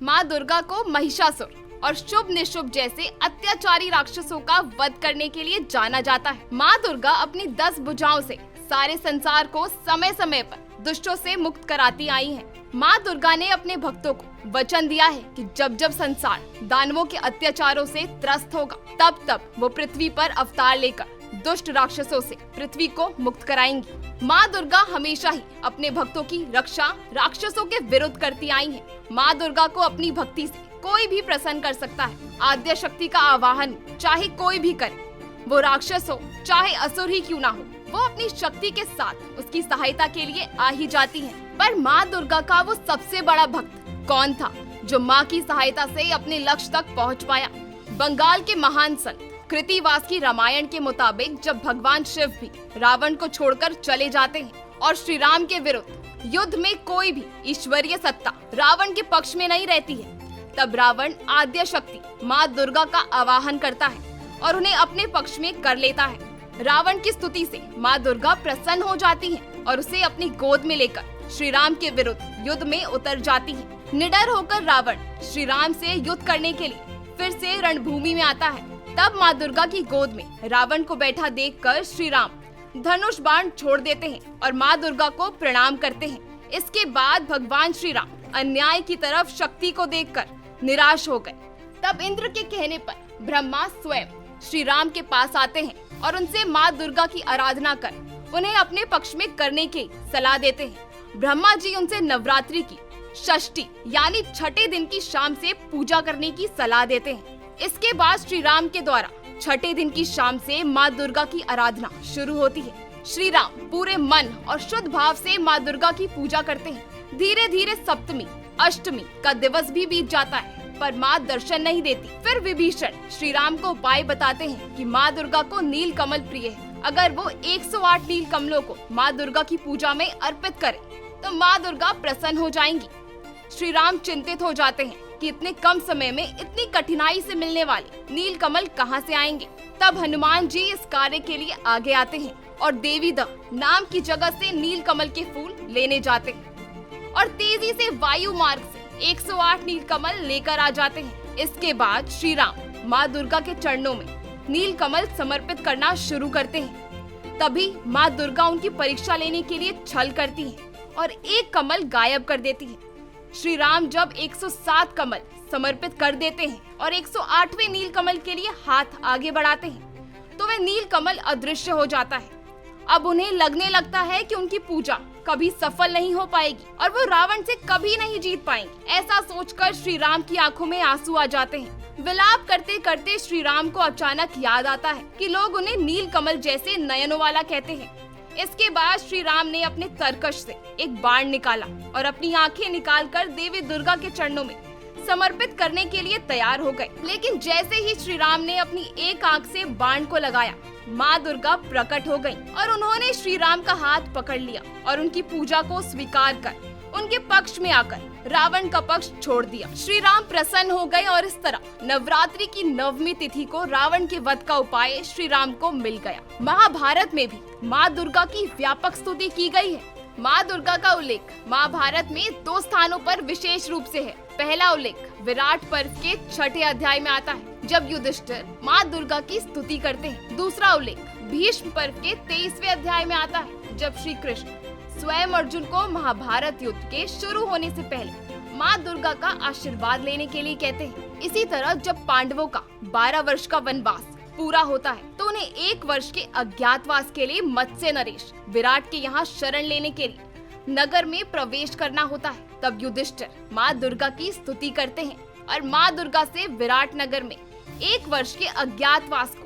माँ दुर्गा को महिषासुर और शुभ निशुभ जैसे अत्याचारी राक्षसों का वध करने के लिए जाना जाता है। माँ दुर्गा अपनी 10 भुजाओं से सारे संसार को समय समय पर दुष्टों से मुक्त कराती आई हैं। माँ दुर्गा ने अपने भक्तों को वचन दिया है कि जब जब संसार दानवों के अत्याचारों से त्रस्त होगा, तब तब वो पृथ्वी पर अवतार लेकर दुष्ट राक्षसों से पृथ्वी को मुक्त कराएंगी। माँ दुर्गा हमेशा ही अपने भक्तों की रक्षा राक्षसों के विरुद्ध करती आई है। माँ दुर्गा को अपनी भक्ति से कोई भी प्रसन्न कर सकता है। आद्य शक्ति का आवाहन चाहे कोई भी करे, वो राक्षस हो चाहे असुर ही क्यों ना हो, वो अपनी शक्ति के साथ उसकी सहायता के लिए आ ही जाती है। पर माँ दुर्गा का वो सबसे बड़ा भक्त कौन था जो माँ की सहायता से अपने लक्ष्य तक पहुँच पाया? बंगाल के महान संत कृतिवास की रामायण के मुताबिक जब भगवान शिव भी रावण को छोड़कर चले जाते हैं और श्री राम के विरुद्ध युद्ध में कोई भी ईश्वरीय सत्ता रावण के पक्ष में नहीं रहती है, तब रावण आद्य शक्ति माँ दुर्गा का आवाहन करता है और उन्हें अपने पक्ष में कर लेता है। रावण की स्तुति से माँ दुर्गा प्रसन्न हो जाती हैं और उसे अपनी गोद में लेकर श्री राम के विरुद्ध युद्ध में उतर जाती है। निडर होकर रावण श्री राम से युद्ध करने के लिए फिर से रणभूमि में आता है। तब माँ दुर्गा की गोद में रावण को बैठा देखकर श्री राम धनुष बाण छोड़ देते हैं और माँ दुर्गा को प्रणाम करते हैं। इसके बाद भगवान श्री राम अन्याय की तरफ शक्ति को देखकर निराश हो गए। तब इंद्र के कहने पर ब्रह्मा स्वयं श्री राम के पास आते हैं और उनसे माँ दुर्गा की आराधना कर उन्हें अपने पक्ष में करने की सलाह देते हैं। ब्रह्मा जी उनसे नवरात्रि की षष्ठी यानी छठे दिन की शाम से पूजा करने की सलाह देते हैं। इसके बाद श्री राम के द्वारा छठे दिन की शाम से माँ दुर्गा की आराधना शुरू होती है। श्री राम पूरे मन और शुद्ध भाव से माँ दुर्गा की पूजा करते हैं। धीरे धीरे सप्तमी अष्टमी का दिवस भी बीत जाता है, पर माँ दर्शन नहीं देती। फिर विभीषण श्री राम को उपाय बताते हैं कि माँ दुर्गा को नील कमल प्रिय है। अगर वो 108 नील कमलों को माँ दुर्गा की पूजा में अर्पित करे तो माँ दुर्गा प्रसन्न हो जाएंगी। श्री राम चिंतित हो जाते हैं कि इतने कम समय में इतनी कठिनाई से मिलने वाले नील कमल कहाँ से आएंगे। तब हनुमान जी इस कार्य के लिए आगे आते हैं और देवी द नाम की जगह से नील कमल के फूल लेने जाते हैं और तेजी से वायु मार्ग से 108 नील कमल लेकर आ जाते हैं। इसके बाद श्री राम माँ दुर्गा के चरणों में नील कमल समर्पित करना शुरू करते हैं। तभी माँ दुर्गा उनकी परीक्षा लेने के लिए छल करती है और एक कमल गायब कर देती है। श्री राम जब 107 कमल समर्पित कर देते हैं और 108वें नील कमल के लिए हाथ आगे बढ़ाते हैं तो वह नील कमल अदृश्य हो जाता है। अब उन्हें लगने लगता है कि उनकी पूजा कभी सफल नहीं हो पाएगी और वो रावण से कभी नहीं जीत पाएंगे। ऐसा सोचकर श्री राम की आंखों में आंसू आ जाते हैं। विलाप करते करते श्री राम को अचानक याद आता है कि लोग उन्हें नील कमल जैसे नयनों वाला कहते हैं। इसके बाद श्री राम ने अपने तरकश से एक बाण निकाला और अपनी आंखें निकालकर देवी दुर्गा के चरणों में समर्पित करने के लिए तैयार हो गए। लेकिन जैसे ही श्री राम ने अपनी एक आंख से बाण को लगाया, माँ दुर्गा प्रकट हो गयी और उन्होंने श्री राम का हाथ पकड़ लिया और उनकी पूजा को स्वीकार कर उनके पक्ष में आकर रावण का पक्ष छोड़ दिया। श्री राम प्रसन्न हो गए और इस तरह नवरात्रि की 9वीं तिथि को रावण के वध का उपाय श्री राम को मिल गया। महाभारत में भी माँ दुर्गा की व्यापक स्तुति की गई है। माँ दुर्गा का उल्लेख महाभारत में 2 स्थानों पर विशेष रूप से है। पहला उल्लेख विराट पर्व के 6ठे अध्याय में आता है जब युधिष्ठिर माँ दुर्गा की स्तुति करते हैं। दूसरा उल्लेख भीष्म पर्व के 23वें अध्याय में आता है जब श्री कृष्ण स्वयं अर्जुन को महाभारत युद्ध के शुरू होने से पहले माँ दुर्गा का आशीर्वाद लेने के लिए कहते हैं। इसी तरह जब पांडवों का 12 वर्ष का वनवास पूरा होता है तो उन्हें 1 वर्ष के अज्ञातवास के लिए मत्स्य नरेश विराट के यहाँ शरण लेने के लिए नगर में प्रवेश करना होता है। तब युधिष्ठिर माँ दुर्गा की स्तुति करते हैं और माँ दुर्गा से विराट नगर में 1 वर्ष के अज्ञातवास को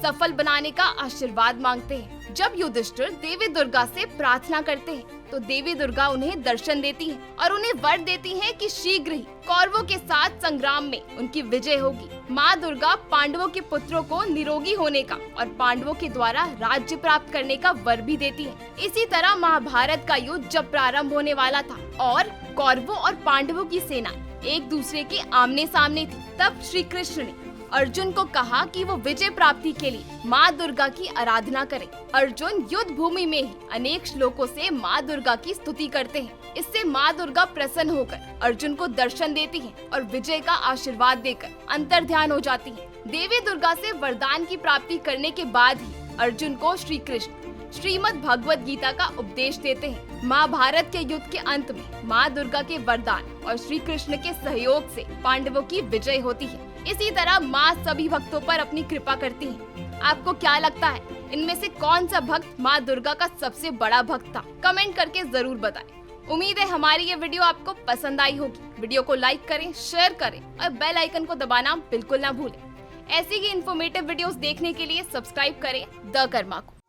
सफल बनाने का आशीर्वाद मांगते हैं। जब युधिष्ठिर देवी दुर्गा से प्रार्थना करते हैं तो देवी दुर्गा उन्हें दर्शन देती है और उन्हें वर देती है कि शीघ्र ही कौरवों के साथ संग्राम में उनकी विजय होगी। माँ दुर्गा पांडवों के पुत्रों को निरोगी होने का और पांडवों के द्वारा राज्य प्राप्त करने का वर भी देती है। इसी तरह महाभारत का युद्ध जब प्रारंभ होने वाला था और कौरवों और पांडवों की सेना एक दूसरे के आमने सामने थी, तब श्री कृष्ण ने अर्जुन को कहा कि वो विजय प्राप्ति के लिए माँ दुर्गा की आराधना करें। अर्जुन युद्ध भूमि में ही अनेक श्लोकों से माँ दुर्गा की स्तुति करते हैं। इससे माँ दुर्गा प्रसन्न होकर अर्जुन को दर्शन देती हैं और विजय का आशीर्वाद देकर अंतर्ध्यान हो जाती हैं। देवी दुर्गा से वरदान की प्राप्ति करने के बाद ही अर्जुन को श्री कृष्ण श्रीमद् भगवत गीता का उपदेश देते हैं। महाभारत के युद्ध के अंत में माँ दुर्गा के वरदान और श्री कृष्ण के सहयोग से पांडवों की विजय होती है। इसी तरह माँ सभी भक्तों पर अपनी कृपा करती है। आपको क्या लगता है, इनमें से कौन सा भक्त माँ दुर्गा का सबसे बड़ा भक्त था? कमेंट करके जरूर बताएं। उम्मीद है हमारी ये वीडियो आपको पसंद आई होगी। वीडियो को लाइक करें, शेयर करें और बेल आइकन को दबाना बिल्कुल ना भूलें। ऐसी ही इन्फॉर्मेटिव वीडियोस देखने के लिए सब्सक्राइब करें द कर्मा को।